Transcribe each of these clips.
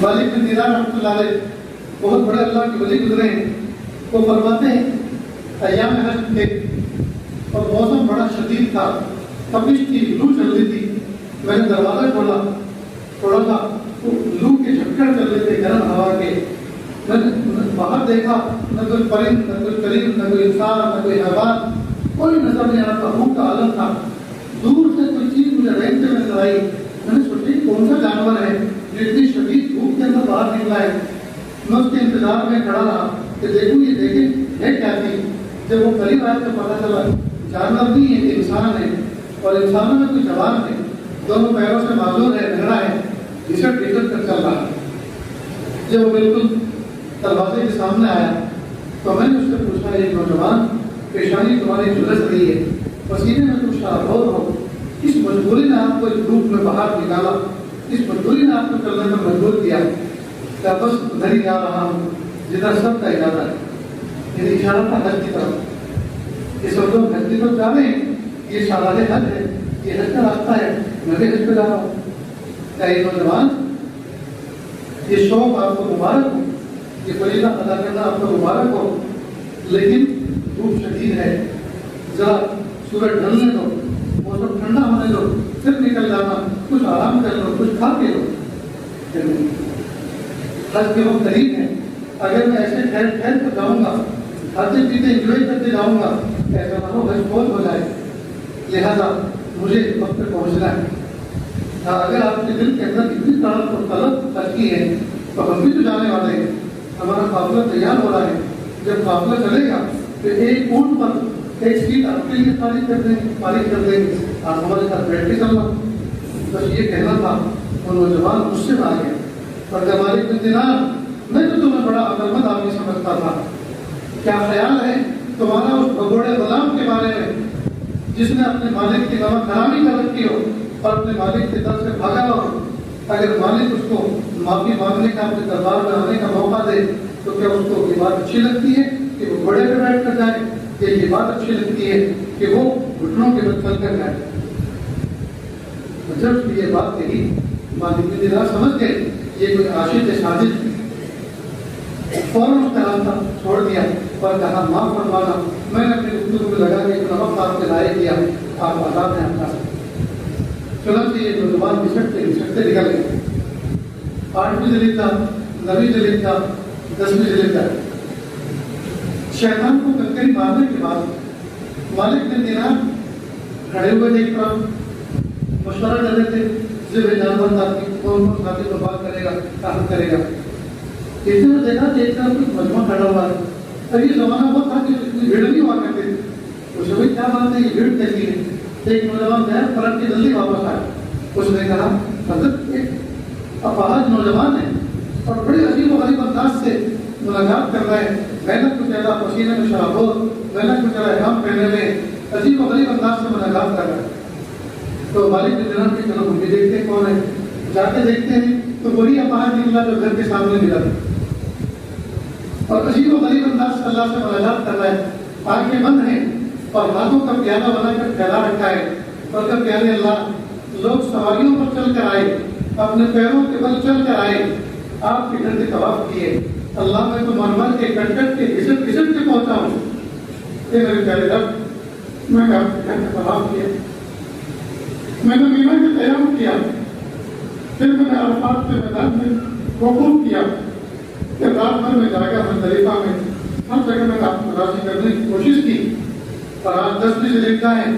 مالک بن دینار رحمۃ اللہ علیہ بہت بڑے اللہ کے ولی گزرے ہیں. وہ فرماتے ہیں ایام حج تھے اور موسم بڑا شدید تھا, تپش تھی, لو چل رہی تھی. میں نے دروازہ کھولا, تھوڑا سا لو کے جھکڑ چل رہے تھے گرم ہوا کے. میں نے باہر دیکھا, نہ کوئی پرند, نہ کوئی کریم, نہ کوئی انسان, نہ کوئی حیوان, کوئی نظر نہیں آ رہا. روح کا عالم تھا. دور سے کوئی چیز مجھے رینگتے میں نظر آئی. میں نے سوچا کون سا جانور ہے جو اتنی شدید دھوپ کے اندر باہر نکلا ہے. میں اس کے انتظار میں کھڑا رہا کہ دیکھوں یہ دیکھیں ہے کیا تھی. جب وہ قریب آئے تو پتا چلا جانور نہیں ہے, انسان ہے. اور انسانوں میں کوئی جوان ہے, دونوں پیروں سے معذور ہے, لگڑا ہے, گھسٹ گھسٹ کر چل رہا ہے. جب وہ بالکل دروازے کے سامنے آیا تو میں نے اس سے پوچھا یہ نوجوان پیشانی تمہاری جھلس رہی ہے, پسینے میں تم شرابور ہو, کس مجبوری نے آپ کو اس دھوپ میں باہر نکالا, اس مجبوری نے آپ کو چلنے پر مجبور کیا. کیا بس ادھر ہی جا رہا ہوں جدھر سب کا ارادہ ہے. یہ اشارہ تھا حج کی طرف. اس وقت لوگ حج کی طرف جا رہے ہیں, یہ شاہراہ حج ہے, یہ حج کا راستہ ہے, میں بھی حج پہ جا رہا ہوں. کیا یہ نوجوان یہ شوق آپ کو مبارک ہو, یہ فریضہ ادا کرنا آپ کو مبارک ہو, لیکن دھوپ شدید ہے, ذرا سورج ڈھلنے دو, موسم ٹھنڈا ہونے دو, پھر نکل جانا, کچھ آرام کر لو, کچھ کھا کے لو. حج کے وقت قریب ہے, اگر میں ایسے ٹھہر کر جاؤں گا, کھاتے پیتے انجوائے کرتے جاؤں گا, ایسا نہ ہو حج فوت ہو جائے. لہذا مجھے وقت پہ پہنچنا ہے. اگر آپ کے دل کے اندر اتنی طلب رکھی ہے تو ہم بھی تو جانے والے ہیں. ہمارا قافلہ تیار ہو رہا ہے. جب قافلہ چلے گا تو ایک اونٹ پر ایک سیٹ آپ کے لیے فارغ کر دیں گے, آپ ہمارے ساتھ بیٹھ کے چلنا. بس یہ کہنا تھا. وہ نوجوان مجھ سے آ گیا اور جب مالک بن دینار میں تو تمہیں بڑا عقلمند آدمی سمجھتا تھا, کیا خیال ہے تمہارا اس بھگوڑے غلام کے بارے میں جس نے اپنے مالک کی نمک حرامی کر رکھی ہو اور اپنے مالک کے در سے بھاگا ہو. اگر مالک اس کو معافی مانگنے کا, اپنے دربار میں آنے کا موقع دے تو کیا اس کو یہ بات اچھی لگتی ہے کہ وہ گھوڑے پہ بیٹھ کر جائے, یا یہ بات اچھی لگتی ہے کہ وہ گھٹنوں کے بل چل کر جائے؟ جب یہ بات کہی مالک بن دینار سمجھ گئے یہ کوئی عاشق سازش تھی. فوراً اس کا راستہ چھوڑ دیا اور کہا معاف فرمانا, میں نے اپنی گفتگو میں لگا کہ نمک آپ کے لائے کیا, آپ آزاد ہیں, آپ کا چنانچہ یہ نوجوان گھسٹتے نکل گئے. 8ویں ذوالحجہ, 9ویں ذوالحجہ, 10ویں ذوالحجہ. شیطان کو کنکری مارنے کے بعد مالک بن دینار کھڑے ہوئے تھے, ایک طرف مشورہ کر رہے تھے ذبح جانور ساتھی کون ساتھی کو بات کرے گا, کہاں کرے گا. اس نے دیکھا کہ ایک طرف کچھ مجمع کھڑا ہوا ہے. اب یہ زمانہ وہ تھا کہ بھیڑ نہیں ہوا کرتے تھے. اسے بھائی کیا بات ہے, یہ بھیڑ کیسی ہے. ایک نوجوان گیا, پلٹ کے جلدی واپس آیا. اس نے کہا حضرت ایک اپاہج نوجوان ہے اور بڑے عجیب و غریب انداز سے ملاقات کر رہے ہیں, محنت کو زیادہ پسینے میں شرابور, محنت کو زیادہ احرام پہنے میں عجیب و غریب انداز سے ملاقات کر رہے ہیں. تو مالک بن دینار کی چلو ہم بھی دیکھتے ہیں کون ہے. جا کے دیکھتے ہیں تو وہی اپاہج نکلا جو گھر کے سامنے ملا اور عجیب و غریب انداز سے اللہ سے ملاقات کر رہا ہے. آنکھیں بند ہیں اور ہاتھوں کا پیالہ بنا کر پھیلا رکھا ہے اور کہا پیارے اللہ, لوگ سواریوں پر چل کر آئے, اپنے پیروں کے بل چل کر آئے, آپ کے گھر کے طواف کیے. اللہ میں تو مر کے کٹ کٹ کے گھسٹ گھسٹ کے پہنچا ہوں. یہ میرے پیارے رب, میں نے آپ کے گھر کا طواف کیا, میں نے مینا کا قیام کیا, پھر میں نے عرفات کے میدان میں وقوف کیا, پھر رات بھر میں جا کر مزدلفہ میں ہر جگہ میں آپ کو راضی کرنے کی کوشش کی. اور آج 10ویں ذوالحجہ ہے,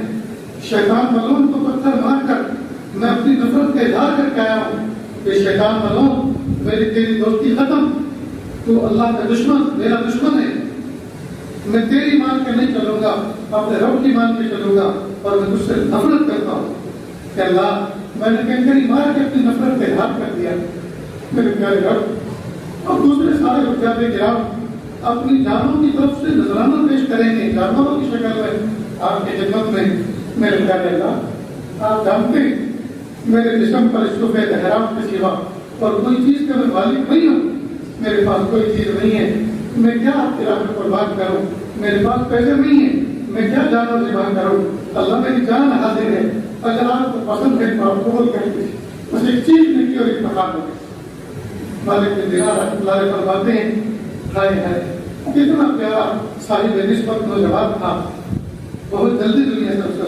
شیطان ملعون کو پتھر مار کر میں اپنی نفرت کا اظہار کر کے آیا ہوں کہ شیطان ملعون, میری تیری دوستی ختم, تو اللہ کا دشمن, میرا دشمن ہے. میں تیری مان کے نہیں چلوں گا, اپنے رب کی مان کے چلوں گا, اور میں تجھ سے نفرت کرتا ہوں. کہ اللہ, میں نے کنکری مار کے اپنی نفرت کا اظہار کر دیا. میرے پیارے رب, اب دوسرے سارے حجاج کرام اپنی جانوں کی طرف سے نذرانہ پیش کریں گے جانوروں کی شکل میں آپ کی خدمت میں. میرے پیارے اللہ, آپ جانتے ہیں میرے جسم پر صبح احرام کے سوا اور کوئی چیز کا میں مالک نہیں ہوں. میرے پاس کوئی چیز نہیں ہے, میں کیا آپ کے راہ میں قربان کروں. میرے پاس پیسے نہیں ہیں, میں کیا جانور ذبح کروں. اللہ میری جان حاضر ہے, اگر آپ کو پسند ہے تو آپ قبول کریں. بس ایک چیز نہیں کی اور ایک مقام ہو گئی. مالک بن دینار رحمۃ اللہ علیہ فرماتے ہیں ہائے ہائے کتنا پیارا صاحب نسبت نوجوان تھا، بہت جلدی دنیا سے